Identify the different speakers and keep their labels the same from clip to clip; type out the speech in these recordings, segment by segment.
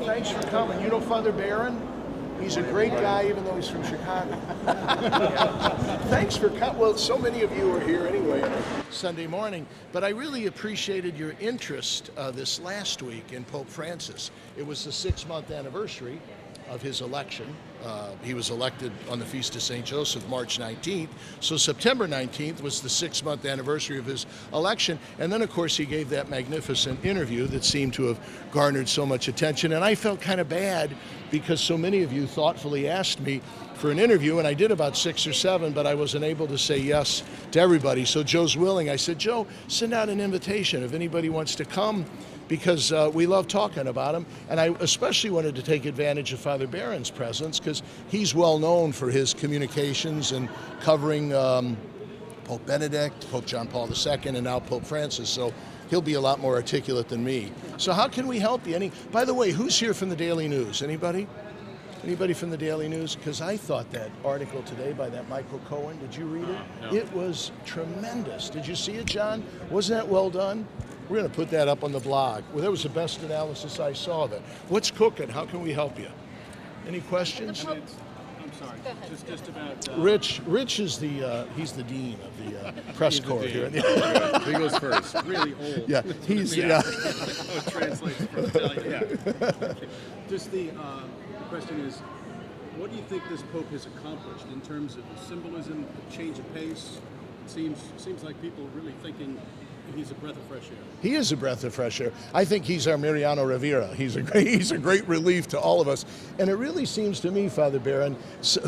Speaker 1: Thanks for coming. You know Father Barron? He's a great guy, even though he's from Chicago. Thanks for coming. Well, so many of you are here anyway Sunday morning, but I really appreciated your interest this last week in Pope Francis. It was the 6-month anniversary of his election. He was elected on the Feast of St. Joseph, March 19th. So September 19th was the 6-month anniversary of his election. And then, of course, he gave that magnificent interview that seemed to have garnered so much attention. And I felt kind of bad because so many of you thoughtfully asked me for an interview, and I did about 6 or 7, but I wasn't able to say yes to everybody. So Joe's willing. I said, Joe, send out an invitation if anybody wants to come, because we love talking about him. And I especially wanted to take advantage of Father Barron's presence because he's well known for his communications and covering Pope Benedict, Pope John Paul II, and now Pope Francis. So he'll be a lot more articulate than me. So how can we help you? By the way, who's here from the Daily News? Anybody? Anybody from the Daily News? Because I thought that article today by that Michael Cohen, did you read it?
Speaker 2: No.
Speaker 1: It was tremendous. Did you see it, John? Wasn't that well done? We're going to put that up on the blog. Well, that was the best analysis I saw of it. What's cooking? How can we help you? Any questions?
Speaker 2: I'm sorry. Just about.
Speaker 1: Rich is he's the dean of the press corps here.
Speaker 2: He goes first. Really old.
Speaker 1: Yeah, he's
Speaker 2: Oh, it translates from Italian. Yeah. Okay. Just the question is, what do you think this Pope has accomplished in terms of symbolism, change of pace? It seems like people are really thinking he's a breath of fresh air.
Speaker 1: He is a breath of fresh air. I think he's our Mariano Rivera. He's a great relief to all of us. And it really seems to me, Father Barron,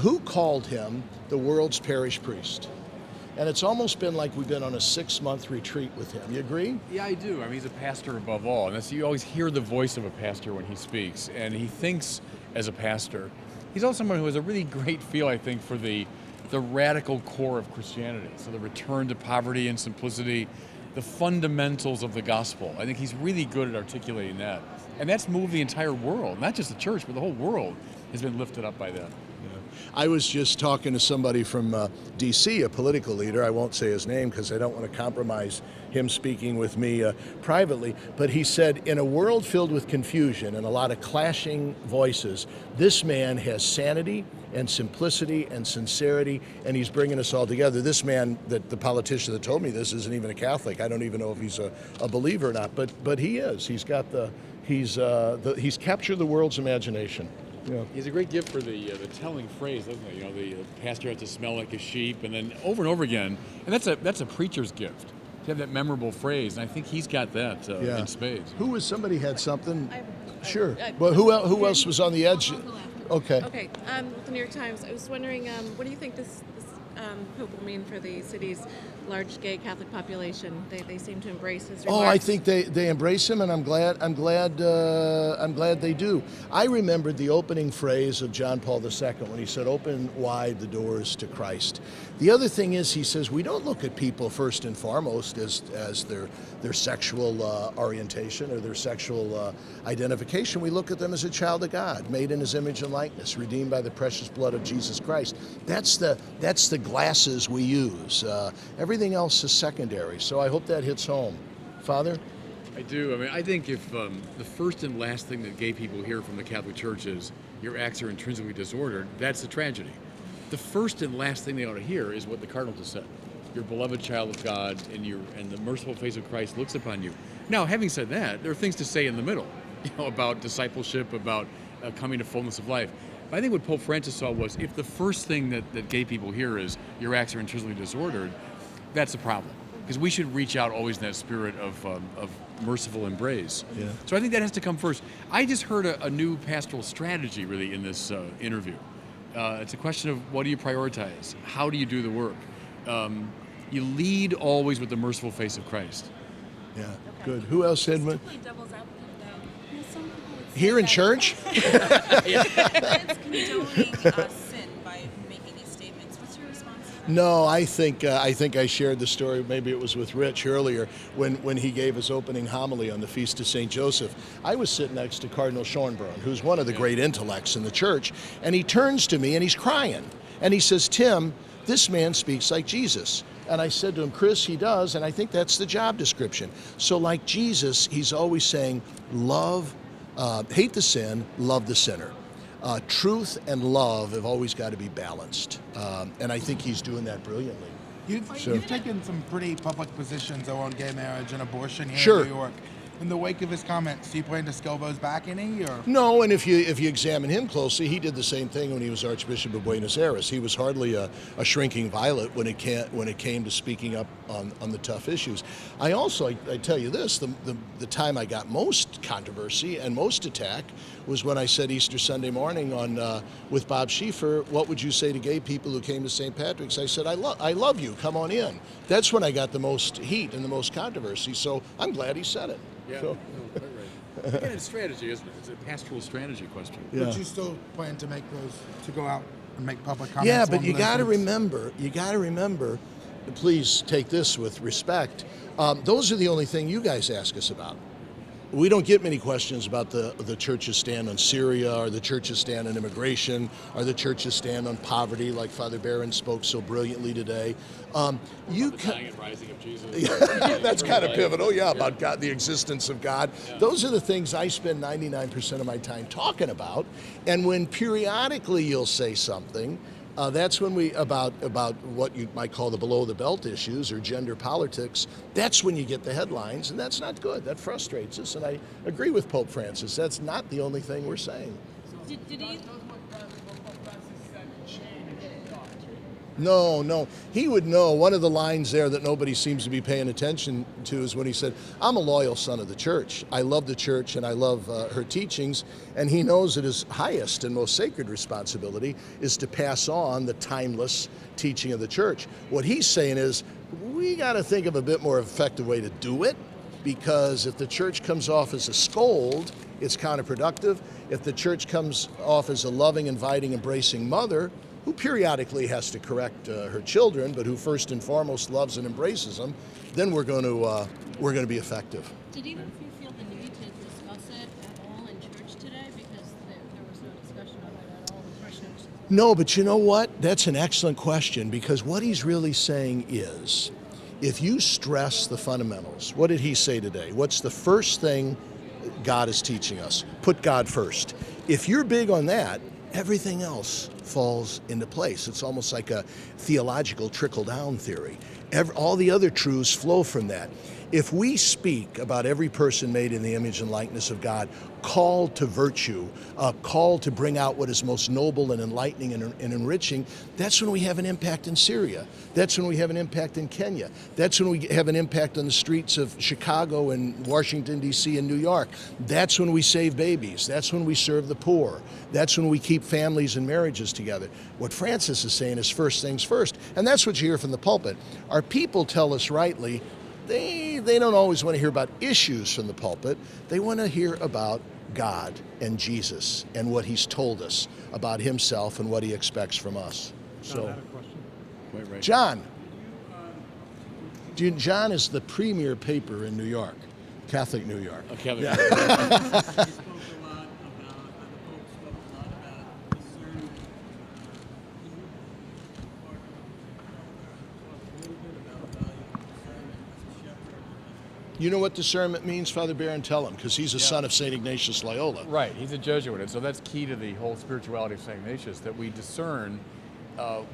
Speaker 1: who called him the world's parish priest? And it's almost been like we've been on a 6-month retreat with him. You agree?
Speaker 3: Yeah, I do. I mean, he's a pastor above all. And that's, you always hear the voice of a pastor when he speaks. And he thinks as a pastor. He's also someone who has a really great feel, I think, for the radical core of Christianity. So the return to poverty and simplicity, the fundamentals of the gospel. I think he's really good at articulating that. And that's moved the entire world, not just the church, but the whole world has been lifted up by that.
Speaker 1: I was just talking to somebody from D.C., a political leader. I won't say his name because I don't want to compromise him speaking with me privately. But he said, in a world filled with confusion and a lot of clashing voices, this man has sanity and simplicity and sincerity, and he's bringing us all together. This man, that the politician that told me this, isn't even a Catholic. I don't even know if he's a believer or not, but he is. He's captured the world's imagination. Yeah.
Speaker 3: He's a great gift for the telling phrase, doesn't he? You know, the pastor has to smell like a sheep, and then over and over again. And that's a preacher's gift to have that memorable phrase. And I think he's got that in spades.
Speaker 1: Somebody had something? Sure. But who else was on the edge? Okay.
Speaker 4: Okay. With the New York Times, I was wondering, what do you think this Pope will mean for the city's large gay Catholic population? They seem to embrace his remarks.
Speaker 1: Oh, I think they embrace him, and I'm glad they do. I remembered the opening phrase of John Paul II when he said, "Open wide the doors to Christ." The other thing is, he says, we don't look at people first and foremost as their sexual orientation or their sexual identification. We look at them as a child of God, made in his image and likeness, redeemed by the precious blood of Jesus Christ. That's the glasses we use. Everything else is secondary. So I hope that hits home. Father?
Speaker 3: I do. I mean, I think if the first and last thing that gay people hear from the Catholic Church is your acts are intrinsically disordered, that's a tragedy. The first and last thing they ought to hear is what the Cardinal just said. You're a beloved child of God, and the merciful face of Christ looks upon you. Now, having said that, there are things to say in the middle, about discipleship, about coming to fullness of life. But I think what Pope Francis saw was, if the first thing that gay people hear is your acts are intrinsically disordered, that's a problem. Because we should reach out always in that spirit of merciful embrace.
Speaker 1: Yeah.
Speaker 3: So I think that has to come first. I just heard a new pastoral strategy really in this interview. It's a question of what do you prioritize? How do you do the work? You lead always with the merciful face of Christ.
Speaker 1: Yeah, okay. Good. Who else said what?
Speaker 5: Devil's advocate, some people would say
Speaker 1: Here in
Speaker 5: that
Speaker 1: church?
Speaker 5: it's condoning sin by making these statements. What's your response to that?
Speaker 1: No, I think I shared the story, maybe it was with Rich earlier, when he gave his opening homily on the Feast of St. Joseph. I was sitting next to Cardinal Schönbrunn, who's one of the great intellects in the church, and he turns to me and he's crying. And he says, Tim, this man speaks like Jesus. And I said to him, Chris, he does, and I think that's the job description. So like Jesus, he's always saying, love hate the sin, love the sinner. Truth and love have always got to be balanced, and I think he's doing that brilliantly.
Speaker 6: You've taken some pretty public positions though on gay marriage and abortion here
Speaker 1: Sure.
Speaker 6: in New York. In the wake of his comments, do you plan to scale those back any? Or
Speaker 1: No, and if you examine him closely, he did the same thing when he was Archbishop of Buenos Aires. He was hardly a shrinking violet when it came to speaking up on the tough issues. I tell you this: the time I got most controversy and most attack was when I said Easter Sunday morning with Bob Schieffer, "What would you say to gay people who came to St. Patrick's?" I said, "I love you. Come on in." That's when I got the most heat and the most controversy. So I'm glad he said it.
Speaker 3: Yeah,
Speaker 1: So.
Speaker 3: no, quite right. Again, it's strategy, isn't it? It's a pastoral strategy question.
Speaker 1: Yeah.
Speaker 6: But you still plan to make those, to go out and make public comments?
Speaker 1: Yeah, but
Speaker 6: on
Speaker 1: you
Speaker 6: those
Speaker 1: got to
Speaker 6: things?
Speaker 1: remember, please take this with respect. Those are the only thing you guys ask us about. We don't get many questions about the church's stand on Syria, or the church's stand on immigration, or the church's stand on poverty, like Father Barron spoke so brilliantly today.
Speaker 3: The dying and rising of Jesus.
Speaker 1: Yeah, that's kind of pivotal, about God, the existence of God. Yeah. Those are the things I spend 99% of my time talking about. And when periodically you'll say something, that's when about what you might call the below the belt issues or gender politics, that's when you get the headlines, and that's not good. That frustrates us, and I agree with Pope Francis. That's not the only thing we're saying.
Speaker 5: Did he?
Speaker 1: No. He would know. One of the lines there that nobody seems to be paying attention to is when he said, "I'm a loyal son of the church. I love the church and I love her teachings." And he knows that his highest and most sacred responsibility is to pass on the timeless teaching of the church. What he's saying is, we got to think of a bit more effective way to do it, because if the church comes off as a scold, it's counterproductive. If the church comes off as a loving, inviting, embracing mother, who periodically has to correct her children, but who first and foremost loves and embraces them, then we're going to be effective.
Speaker 7: Did either of you feel the need to discuss it at all in church today? Because there was no discussion of it at all. The questions.
Speaker 1: No, but you know what? That's an excellent question, because what he's really saying is, if you stress the fundamentals, what did he say today? What's the first thing God is teaching us? Put God first. If you're big on that, everything else falls into place. It's almost like a theological trickle-down theory. All the other truths flow from that. If we speak about every person made in the image and likeness of God, called to virtue, called to bring out what is most noble and enlightening and enriching, that's when we have an impact in Syria. That's when we have an impact in Kenya. That's when we have an impact on the streets of Chicago and Washington, D.C. and New York. That's when we save babies. That's when we serve the poor. That's when we keep families and marriages together. What Francis is saying is first things first. And that's what you hear from the pulpit. Our people tell us rightly, they don't always want to hear about issues from the pulpit. They want to hear about God and Jesus and what he's told us about himself and what he expects from us. So,
Speaker 3: Quite right.
Speaker 1: John. John is the premier paper in New York, Catholic New York.
Speaker 3: Okay.
Speaker 1: Yeah.
Speaker 8: You spoke a lot about, the Pope spoke a lot about discernment. Can you talk a little bit about the value of discernment as a shepherd?
Speaker 1: You know what discernment means, Father Barron? Tell him, because he's a son of St. Ignatius Loyola.
Speaker 3: Right, he's a Jesuit, and so that's key to the whole spirituality of St. Ignatius, that we discern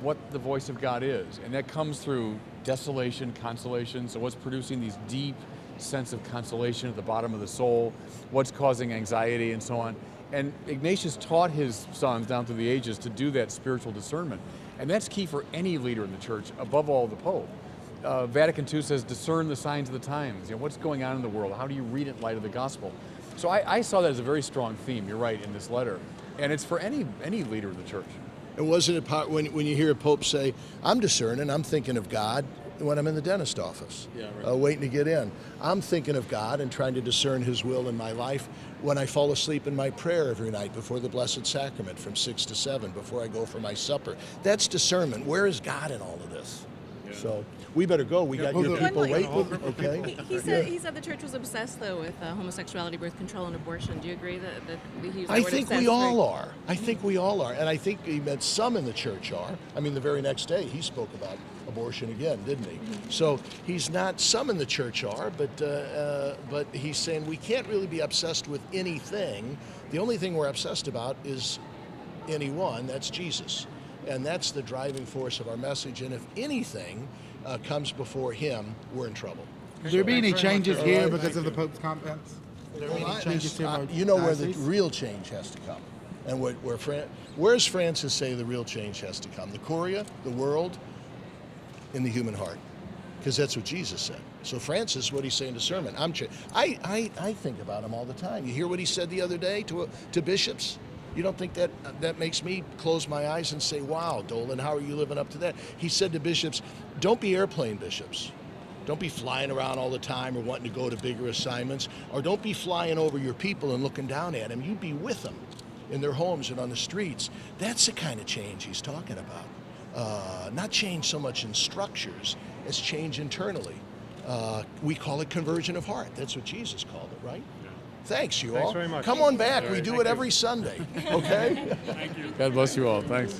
Speaker 3: what the voice of God is. And that comes through desolation, consolation, so what's producing these deep sense of consolation at the bottom of the soul, what's causing anxiety, and so on. And Ignatius taught his sons down through the ages to do that spiritual discernment. And that's key for any leader in the church, above all the Pope. Vatican II says, discern the signs of the times. You know, what's going on in the world? How do you read it in light of the gospel? So I saw that as a very strong theme, you're right, in this letter. And it's for any leader of the church.
Speaker 1: And wasn't it when you hear a pope say, I'm discerning, I'm thinking of God when I'm in the dentist office, waiting to get in. I'm thinking of God and trying to discern his will in my life when I fall asleep in my prayer every night before the Blessed Sacrament from 6 to 7, before I go for my supper. That's discernment. Where is God in all of this? Yeah. So we better go. We got your people waiting. Okay.
Speaker 4: He said the church was obsessed though with homosexuality, birth control, and abortion. Do you agree that he used the
Speaker 1: I
Speaker 4: word
Speaker 1: think
Speaker 4: obsessed
Speaker 1: we all
Speaker 4: very-
Speaker 1: are. I think we all are, and I think he meant some in the church are. I mean, the very next day he spoke about abortion again, didn't he? So he's not, some in the church are, but he's saying we can't really be obsessed with anything. The only thing we're obsessed about is anyone, that's Jesus. And that's the driving force of our message. And if anything comes before him, we're in trouble.
Speaker 6: Will there be any changes here
Speaker 1: All right,
Speaker 6: because of the Pope's comments?
Speaker 1: You know where the real change has to come. And where's Francis say the real change has to come? The Curia, the world, in the human heart. Because that's what Jesus said. So Francis, what he's saying to sermon, I think about him all the time. You hear what he said the other day to bishops? You don't think that makes me close my eyes and say, wow, Dolan, how are you living up to that? He said to bishops, don't be airplane bishops. Don't be flying around all the time or wanting to go to bigger assignments. Or don't be flying over your people and looking down at them. You be with them in their homes and on the streets. That's the kind of change he's talking about. Not change so much in structures as change internally. We call it conversion of heart. That's what Jesus called it, right? Thanks, you all.
Speaker 9: very much.
Speaker 1: Come on back. We do it every Sunday. Okay?
Speaker 3: God bless you all. Thanks.